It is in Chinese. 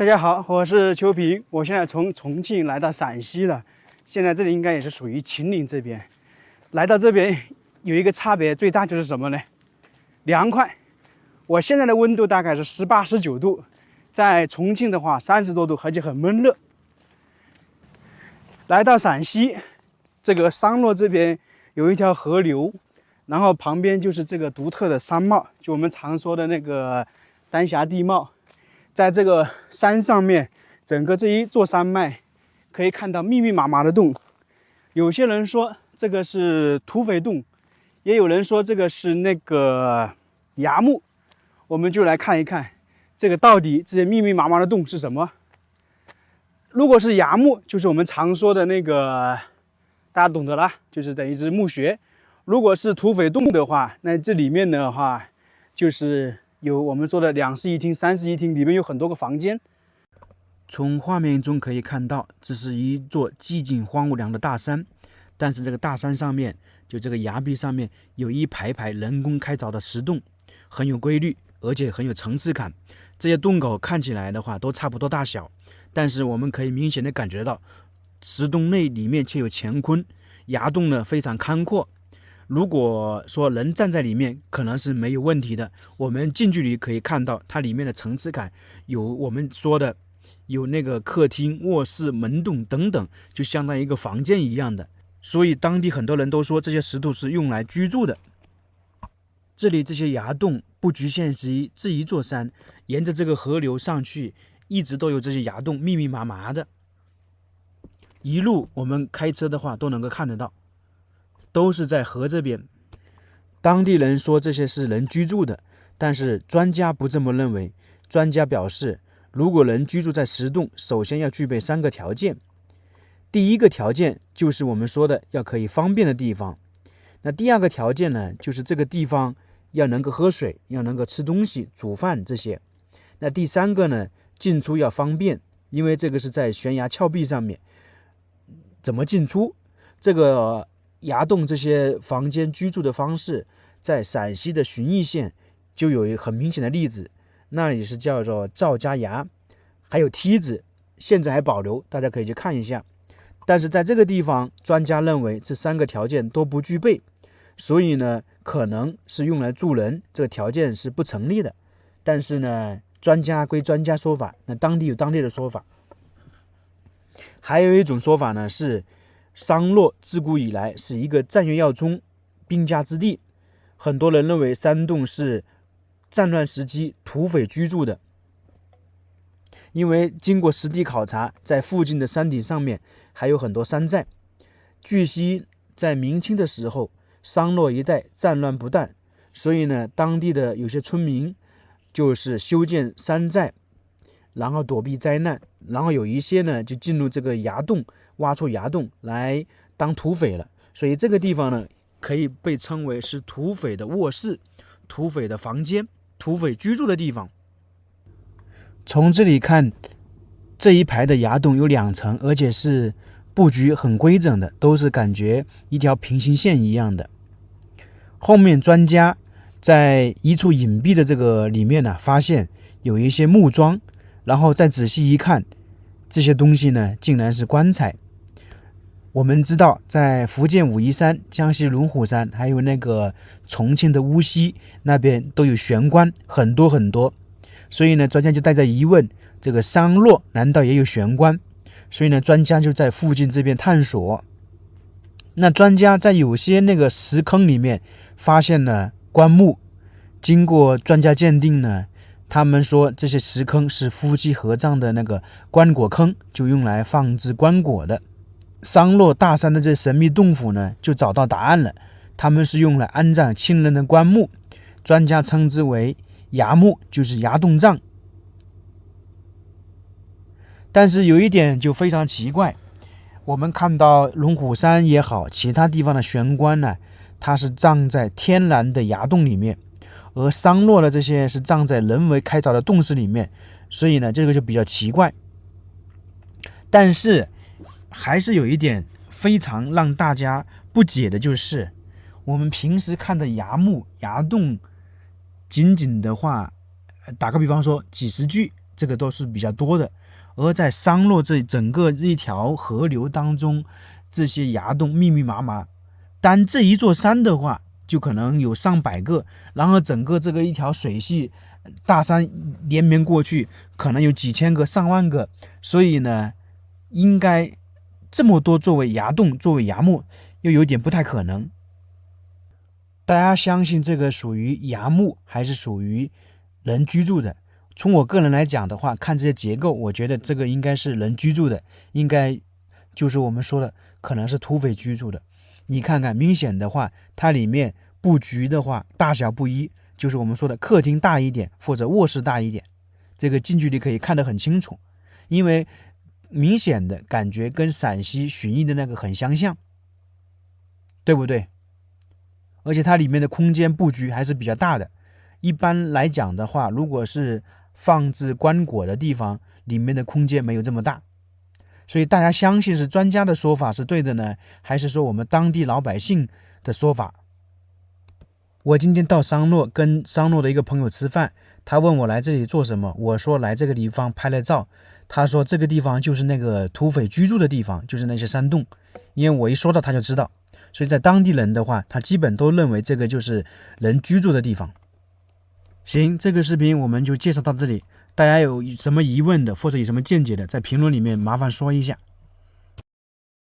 大家好，我是邱平，我现在从重庆来到陕西了。现在这里应该也是属于秦岭这边。来到这边有一个差别最大就是什么呢？凉快。我现在的温度大概是18、19度，在重庆的话30多度，而且很闷热。来到陕西，这个商洛这边有一条河流，然后旁边就是这个独特的山貌，就我们常说的那个丹霞地貌。在这个山上面，整个这一座山脉可以看到密密麻麻的洞。有些人说这个是土匪洞，也有人说这个是那个崖墓。我们就来看一看，这个到底这些密密麻麻的洞是什么？如果是崖墓，就是我们常说的那个，大家懂得啦，就是等于是墓穴。如果是土匪洞的话，那这里面的话就是有我们说的2室1厅、3室1厅，里面有很多个房间。从画面中可以看到，这是一座寂静荒无凉的大山，但是这个大山上面，就这个崖壁上面有一排排人工开凿的石洞，很有规律，而且很有层次感。这些洞口看起来的话都差不多大小，但是我们可以明显的感觉到，石洞内里面却有乾坤，崖洞呢非常开阔。如果说人站在里面可能是没有问题的，我们近距离可以看到它里面的层次感，有我们说的有那个客厅、卧室、门洞等等，就相当于一个房间一样的。所以当地很多人都说这些石头是用来居住的。这里这些崖洞不局限于这一座山，沿着这个河流上去，一直都有这些崖洞，密密麻麻的。一路我们开车的话都能够看得到，都是在河这边。当地人说这些是人居住的，但是专家不这么认为。专家表示，如果人居住在石洞，首先要具备3个条件。第一个条件就是我们说的要可以方便的地方。那第2个条件呢，就是这个地方要能够喝水，要能够吃东西、煮饭这些。那第3个呢，进出要方便，因为这个是在悬崖峭壁上面，怎么进出？这个崖洞这些房间居住的方式，在陕西的旬邑县就有一个很明显的例子，那里是叫做赵家崖，还有梯子，现在还保留，大家可以去看一下。但是在这个地方，专家认为这3个条件都不具备，所以呢，可能是用来住人，这个条件是不成立的。但是呢，专家归专家说法，那当地有当地的说法。还有一种说法呢，是商洛自古以来是一个战略要冲、兵家之地，很多人认为山洞是战乱时期土匪居住的。因为经过实地考察，在附近的山体上面还有很多山寨。据悉，在明清的时候，商洛一带战乱不断，所以呢，当地的有些村民就是修建山寨，然后躲避灾难，然后有一些呢就进入这个崖洞，挖出崖洞来当土匪了。所以这个地方呢，可以被称为是土匪的卧室、土匪的房间、土匪居住的地方。从这里看，这一排的崖洞有2层，而且是布局很规整的，都是感觉一条平行线一样的。后面专家在一处隐蔽的这个里面呢，发现有一些木桩，然后再仔细一看，这些东西呢，竟然是棺材。我们知道，在福建武夷山、江西龙虎山，还有那个重庆的无锡那边都有悬棺，很多很多。所以呢，专家就带着疑问，这个商洛难道也有悬棺？所以呢，专家就在附近这边探索。那专家在有些那个石坑里面发现了棺木，经过专家鉴定呢，他们说这些石坑是夫妻合葬的那个棺椁坑，就用来放置棺椁的。商洛大山的这神秘洞府呢，就找到答案了，他们是用来安葬亲人的棺木，专家称之为崖墓，就是崖洞葬。但是有一点就非常奇怪，我们看到龙虎山也好，其他地方的悬棺呢，它是葬在天然的崖洞里面，而商洛的这些是葬在人为开凿的洞室里面，所以呢，这个就比较奇怪。但是还是有一点非常让大家不解的，就是我们平时看的崖墓、崖洞，仅仅的话，打个比方说几十具，这个都是比较多的。而在商洛这整个一条河流当中，这些崖洞密密麻麻，单这一座山的话就可能有上百个，然后整个这个一条水系大山连绵过去，可能有几千个上万个，所以呢应该这么多作为崖洞作为崖墓又有点不太可能。大家相信这个属于崖墓还是属于人居住的？从我个人来讲的话，看这些结构，我觉得这个应该是人居住的，应该就是我们说的可能是土匪居住的。你看看，明显的话，它里面布局的话大小不一，就是我们说的客厅大一点或者卧室大一点，这个近距离可以看得很清楚，因为明显的感觉跟陕西旬邑的那个很相像，对不对？而且它里面的空间布局还是比较大的。一般来讲的话，如果是放置棺椁的地方，里面的空间没有这么大。所以大家相信是专家的说法是对的呢，还是说我们当地老百姓的说法？我今天到商洛跟商洛的一个朋友吃饭，他问我来这里做什么，我说来这个地方拍了照，他说这个地方就是那个土匪居住的地方，就是那些山洞，因为我一说到他就知道。所以在当地人的话，他基本都认为这个就是人居住的地方。行，这个视频我们就介绍到这里，大家有什么疑问的或者有什么见解的，在评论里面麻烦说一下。